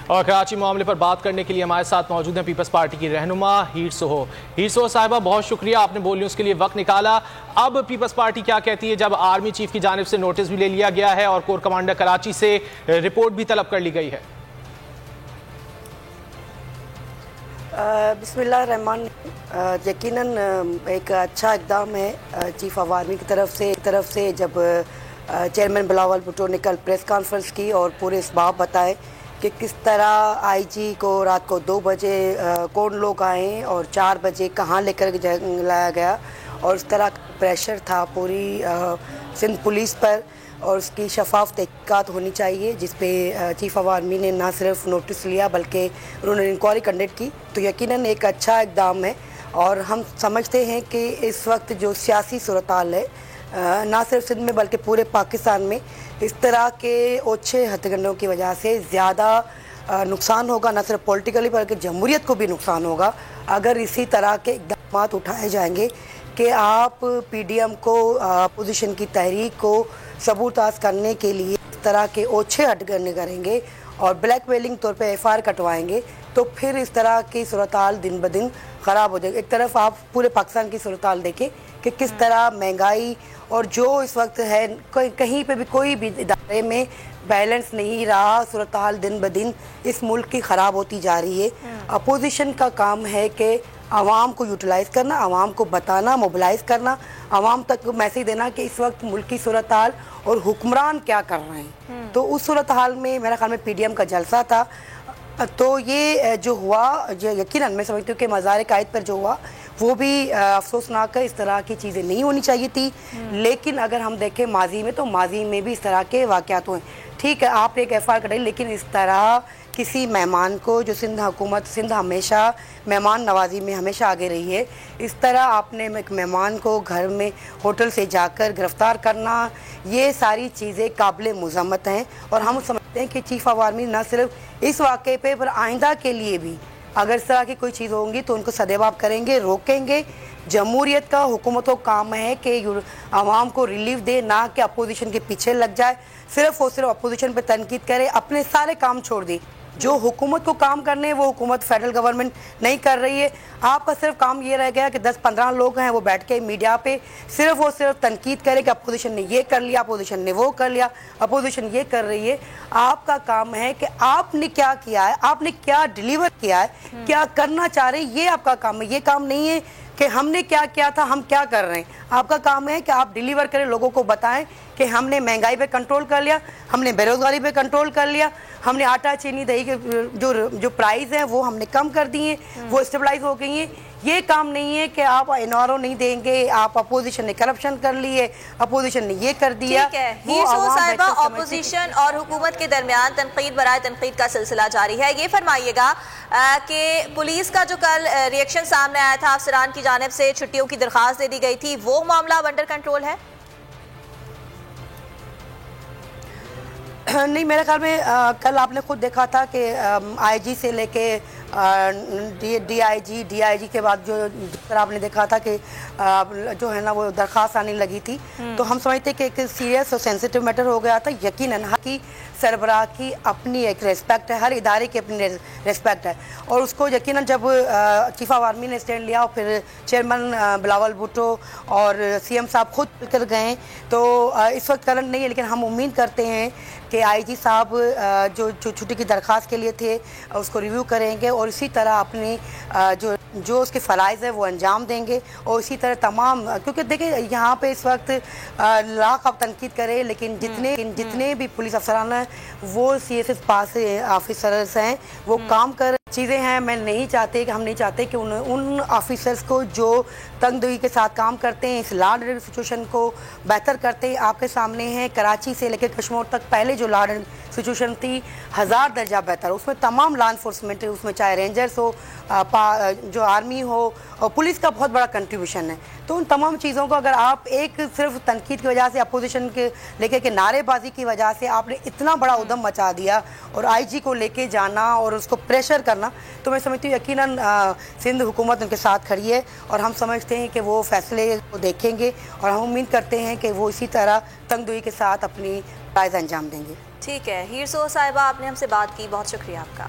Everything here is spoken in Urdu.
اور کراچی معاملے پر بات کرنے کے لیے ہمارے ساتھ موجود ہیں پیپلز پارٹی کی رہنما ہیر سہو۔ ہیر سہو صاحبہ، بہت شکریہ، آپ نے بول نیوز کے لیے وقت نکالا۔ اب پیپلز پارٹی کیا کہتی ہے جب آرمی چیف کی جانب سے نوٹس بھی لے لیا گیا ہے اور کور کمانڈر کراچی سے رپورٹ بھی طلب کر لی گئی ہے؟ بسم اللہ الرحمن، یقیناً ایک اچھا اقدام ہے چیف آف آرمی کی طرف سے جب چیئرمین بلاول بھٹو نے کل پریس کانفرنس کی اور پورے اسباب بتائے کہ کس طرح آئی جی کو رات کو 2 بجے کون لوگ آئے اور 4 بجے کہاں لے کر لایا گیا، اور اس طرح پریشر تھا پوری سندھ پولیس پر، اور اس کی شفاف تحقیقات ہونی چاہیے، جس پہ چیف آف آرمی نے نہ صرف نوٹس لیا بلکہ انہوں نے انکوائری کنڈکٹ کی، تو یقیناً ایک اچھا اقدام ہے۔ اور ہم سمجھتے ہیں کہ اس وقت جو سیاسی صورتحال ہے نہ صرف سندھ میں بلکہ پورے پاکستان میں اس طرح کے اوچھے ہتھ کنڈوں کی وجہ سے زیادہ نقصان ہوگا، نہ صرف پولیٹیکلی بلکہ جمہوریت کو بھی نقصان ہوگا اگر اسی طرح کے اقدامات اٹھائے جائیں گے کہ آپ پی ڈی ایم کو، اپوزیشن کی تحریک کو سبوتاز کرنے کے لیے اس طرح کے اوچھے ہتھ کنڈے کریں گے اور بلیک میلنگ طور پہ ایف آئی آر کٹوائیں گے، تو پھر اس طرح کی صورتحال دن بدن خراب ہو جائے گی۔ ایک طرف آپ پورے پاکستان کی صورتحال دیکھیں کہ کس طرح مہنگائی اور جو اس وقت ہے کہیں پہ بھی کوئی بھی ادارے میں بیلنس نہیں رہا، صورتحال دن بدن اس ملک کی خراب ہوتی جا رہی ہے۔ اپوزیشن کا کام ہے کہ عوام کو یوٹیلائز کرنا، عوام کو بتانا، موبلائز کرنا، عوام تک میسیج دینا کہ اس وقت ملک کی صورتحال اور حکمران کیا کر رہے ہیں۔ تو اس صورتحال میں میرا خیال میں پی ڈی ایم کا جلسہ تھا، تو یہ جو ہوا یقیناً میں سمجھتی ہوں کہ مزار قائد پر جو ہوا وہ بھی افسوسناک ہے، اس طرح کی چیزیں نہیں ہونی چاہیے تھی۔ لیکن اگر ہم دیکھیں ماضی میں تو ماضی میں بھی اس طرح کے واقعات ہوئے، ٹھیک ہے آپ ایک ایف آئی آر کٹائی، لیکن اس طرح کسی مہمان کو، جو سندھ ہمیشہ مہمان نوازی میں ہمیشہ آگے رہی ہے، اس طرح آپ نے ایک مہمان کو گھر میں ہوٹل سے جا کر گرفتار کرنا، یہ ساری چیزیں قابل مذمت ہیں۔ اور ہم سمجھتے ہیں کہ چیف آف آرمی نہ صرف اس واقعے پہ پر آئندہ کے لیے بھی اگر اس طرح کی کوئی چیز ہوں گی تو ان کو سدباب کریں گے، روکیں گے۔ جمہوریت کا، حکومت کو کام ہے کہ عوام کو ریلیف دے، نہ کہ اپوزیشن کے پیچھے لگ جائے، صرف اور صرف اپوزیشن پہ تنقید کرے، اپنے سارے کام چھوڑ دے۔ جو حکومت کو کام کرنے وہ حکومت فیڈرل گورنمنٹ نہیں کر رہی ہے، آپ کا صرف کام یہ رہ گیا کہ 10-15 لوگ ہیں وہ بیٹھ کے میڈیا پہ صرف اور صرف تنقید کرے کہ اپوزیشن نے یہ کر لیا، اپوزیشن نے وہ کر لیا، اپوزیشن یہ کر رہی ہے۔ آپ کا کام ہے کہ آپ نے کیا کیا ہے، آپ نے کیا ڈیلیور کیا ہے، کیا کرنا چاہ رہے ہیں، یہ آپ کا کام ہے۔ یہ کام نہیں ہے کہ ہم نے کیا کیا تھا، ہم کیا کر رہے ہیں۔ آپ کا کام ہے کہ آپ ڈیلیور کریں، لوگوں کو بتائیں کہ ہم نے مہنگائی پہ کنٹرول کر لیا، ہم نے بے روزگاری پہ کنٹرول کر لیا، ہم نے آٹا چینی دہی کے جو پرائز ہیں وہ ہم نے کم کر دی ہیں، وہ اسٹیبلائز ہو گئی ہیں۔ یہ کام نہیں ہے کہ آپ انوارو نہیں دیں گے، آپ اپوزیشن نے کرپشن کر لی ہے، اپوزیشن نے یہ کر دیا۔ ٹھیک ہے ہیر سہو صاحبہ، اپوزیشن اور حکومت کے درمیان تنقید برائے تنقید کا سلسلہ جاری ہے۔ یہ فرمائیے گا کہ پولیس کا جو کل ریئیکشن سامنے آیا تھا، افسران کی جانب سے چھٹیوں کی درخواست دے دی گئی تھی، وہ معاملہ اب انڈر کنٹرول ہے؟ نہیں، میرے خیال میں کل آپ نے خود دیکھا تھا کہ آئی جی سے لے کے ڈی آئی جی کے بعد جو طرح آپ نے دیکھا تھا کہ جو ہے نا وہ درخواست آنے لگی تھی، تو ہم سمجھتے کہ ایک سیریس اور سینسیٹیو میٹر ہو گیا تھا۔ یقیناً کی سربراہ کی اپنی ایک ریسپیکٹ ہے، ہر ادارے کی اپنی ریسپیکٹ ہے، اور اس کو یقیناً جب چیف آف آرمی نے اسٹینڈ لیا اور پھر چیئرمین بلاول بھٹو اور سی ایم صاحب خود مل کر گئے، تو اس وقت کرنٹ نہیں ہے، لیکن ہم امید کرتے ہیں کہ آئی جی صاحب جو چھٹی کی درخواست کے لیے تھے اس کو ریویو کریں گے اور اسی طرح اپنی جو اس کے فرائض ہے وہ انجام دیں گے، اور اسی طرح تمام، کیونکہ دیکھیں یہاں پہ اس وقت لاکھ آپ تنقید کریں، لیکن جتنے بھی پولیس افسران ہیں وہ سی ایس ایس پاس آفیسرز ہیں، وہ کام کر چیزیں ہیں۔ میں نہیں چاہتے کہ ہم نہیں چاہتے کہ ان آفیسرز کو جو تنگ دلی کے ساتھ کام کرتے ہیں، اس لا اینڈ آرڈر سچویشن کو بہتر کرتے ہیں۔ آپ کے سامنے ہیں کراچی سے لے کے کشمیر تک پہلے جو لا اینڈ آرڈر سچویشن تھی 1000 درجہ بہتر، اس میں تمام لا انفورسمنٹ، اس میں چاہے رینجرز ہو، جو آرمی ہو، اور پولیس کا بہت بڑا کنٹریبیوشن ہے۔ تو ان تمام چیزوں کو اگر آپ ایک صرف تنقید کی وجہ سے، اپوزیشن کے لے کے نعرے بازی کی وجہ سے آپ نے اتنا بڑا ادھم مچا دیا اور آئی جی کو لے کے جانا اور اس کو پریشر کرنا، تو میں سمجھتی ہوں یقیناً سندھ حکومت ان کے ساتھ کھڑی ہے، اور ہم سمجھتے ہیں کہ وہ فیصلے کو دیکھیں گے، اور ہم امید کرتے ہیں کہ وہ اسی طرح تنگ دوئی کے ساتھ اپنی فرائض انجام دیں گے۔ ٹھیک ہے، ہیر سو صاحبہ آپ نے ہم سے بات کی، بہت شکریہ آپ کا.